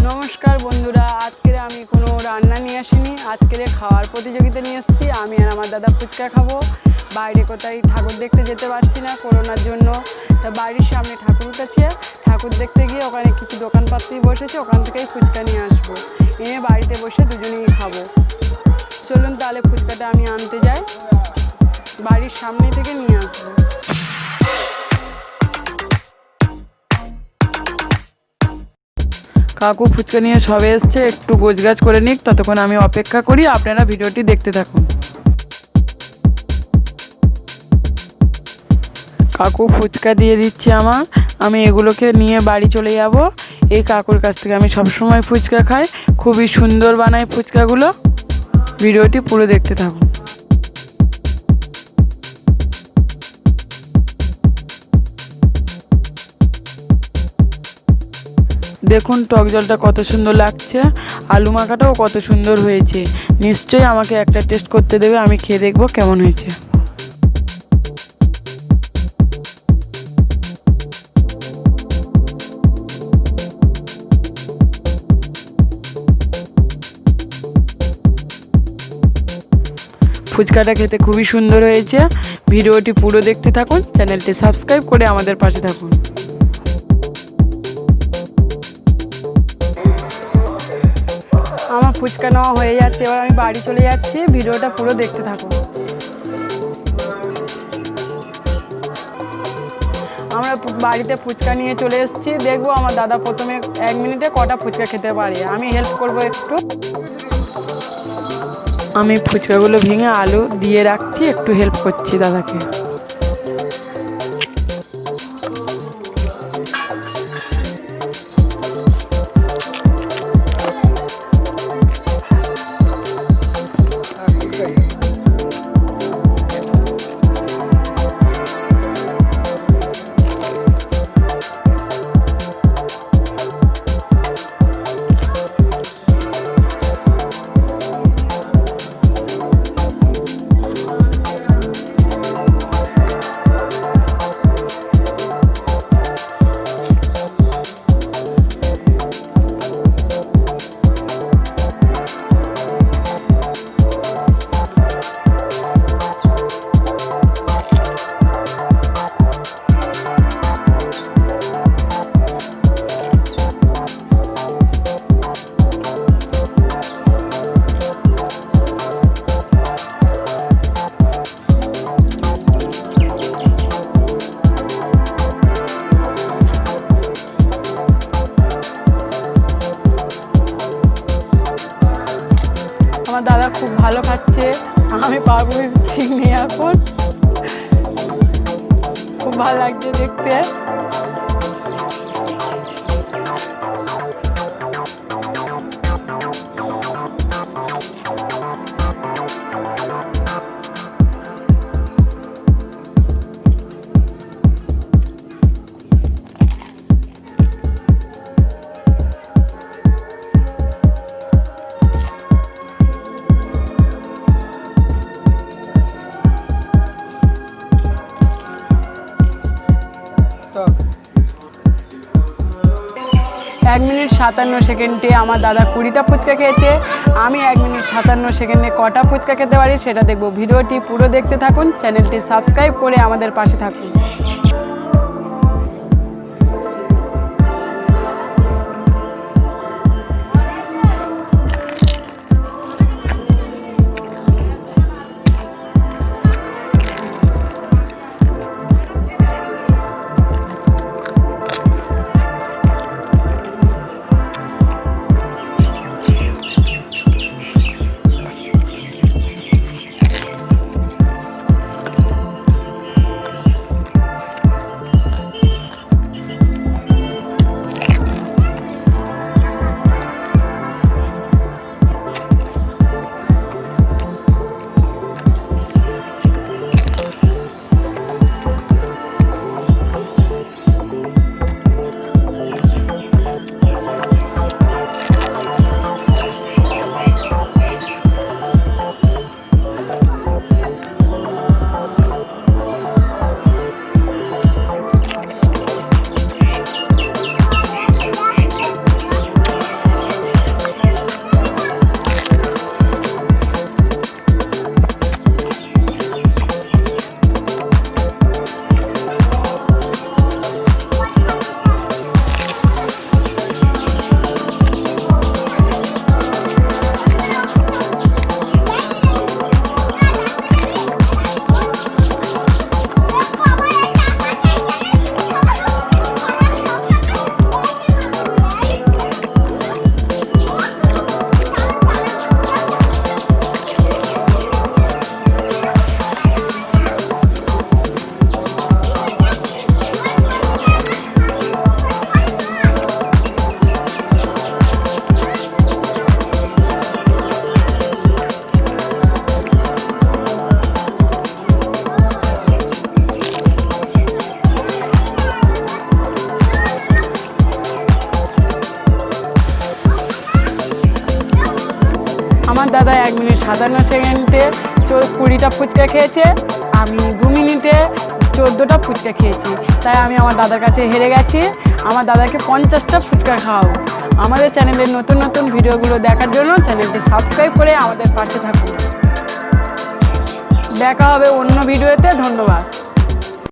নমস্কার বন্ধুরা, আজকের আমি কোনো রান্না নিয়ে আসিনি, আজকের খাওয়ার প্রতিযোগিতা নিয়ে এসেছি। আমি আর আমার দাদা ফুচকা খাবো। বাইরে কোথায় ঠাকুর দেখতে যেতে পারছি না করোনার জন্য, তা বাড়ির সামনে ঠাকুর উঠেছে, ঠাকুর দেখতে গিয়ে ওখানে কিছু দোকানপাতি বসেছে, ওখান থেকেই ফুচকা নিয়ে আসবো, এনে বাড়িতে বসে দুজনেই খাবো। চলুন তাহলে ফুচকাটা আমি আনতে যাই, বাড়ির সামনে থেকে নিয়ে আসবো। কাকু ফুচকা নিয়ে সবে এসছে, একটু গোছগাছ করে নিক, ততক্ষণ আমি অপেক্ষা করি। আপনারা ভিডিওটি দেখতে থাকুন। কাকু ফুচকা দিয়ে দিচ্ছে আমি এগুলোকে নিয়ে বাড়ি চলে যাব। এই কাকুর কাছ থেকে আমি সবসময় ফুচকা খাই, খুবই সুন্দর বানায় ফুচকাগুলো। ভিডিওটি পুরো দেখতে থাকুন। দেখুন টক জলটা কত সুন্দর লাগছে, আলু মাখাটাও কত সুন্দর হয়েছে। নিশ্চয়ই আমাকে একটা টেস্ট করতে দেবে, আমি খেয়ে দেখবো কেমন হয়েছে। ফুচকাটা খেতে খুবই সুন্দর হয়েছে। ভিডিওটি পুরো দেখতে থাকুন, চ্যানেলটি সাবস্ক্রাইব করে আমাদের পাশে থাকুন। আমার ফুচকা নেওয়া হয়ে যাচ্ছে, এবার আমি বাড়ি চলে যাচ্ছি। ভিডিওটা পুরো দেখতে থাকুন। আমরা বাড়িতে ফুচকা নিয়ে চলে এসেছি, দেখবো আমার দাদা প্রথমে 1 মিনিটে কটা ফুচকা খেতে পারে, আমি হেল্প করব একটু। আমি ফুচকাগুলো ভেঙে আলু দিয়ে রাখছি, একটু হেল্প করছি দাদাকে। আমার দাদা খুব ভালো খাচ্ছে, আমি পারবো ঠিক নেই এখন। খুব ভালো লাগছে দেখতে। এক মিনিট 57 সেকেন্ডে আমার দাদা 20টা ফুচকা খেয়েছে। আমি 1 মিনিট 57 সেকেন্ডে কটা ফুচকা খেতে পারি সেটা দেখব। ভিডিওটি পুরো দেখতে থাকুন, চ্যানেলটি সাবস্ক্রাইব করে আমাদের পাশে থাকুন। আমার দাদা 1 মিনিট 57 সেকেন্ডে 20টা ফুচকা খেয়েছে, আমি 2 মিনিটে 14টা ফুচকা খেয়েছি। তাই আমি আমার দাদার কাছে হেরে গেছি। আমার দাদাকে 50টা ফুচকা খাওয়াবো। আমাদের চ্যানেলের নতুন নতুন ভিডিওগুলো দেখার জন্য চ্যানেলটি সাবস্ক্রাইব করে আমাদের পাশে থাকুন। দেখা হবে অন্য ভিডিওতে। ধন্যবাদ।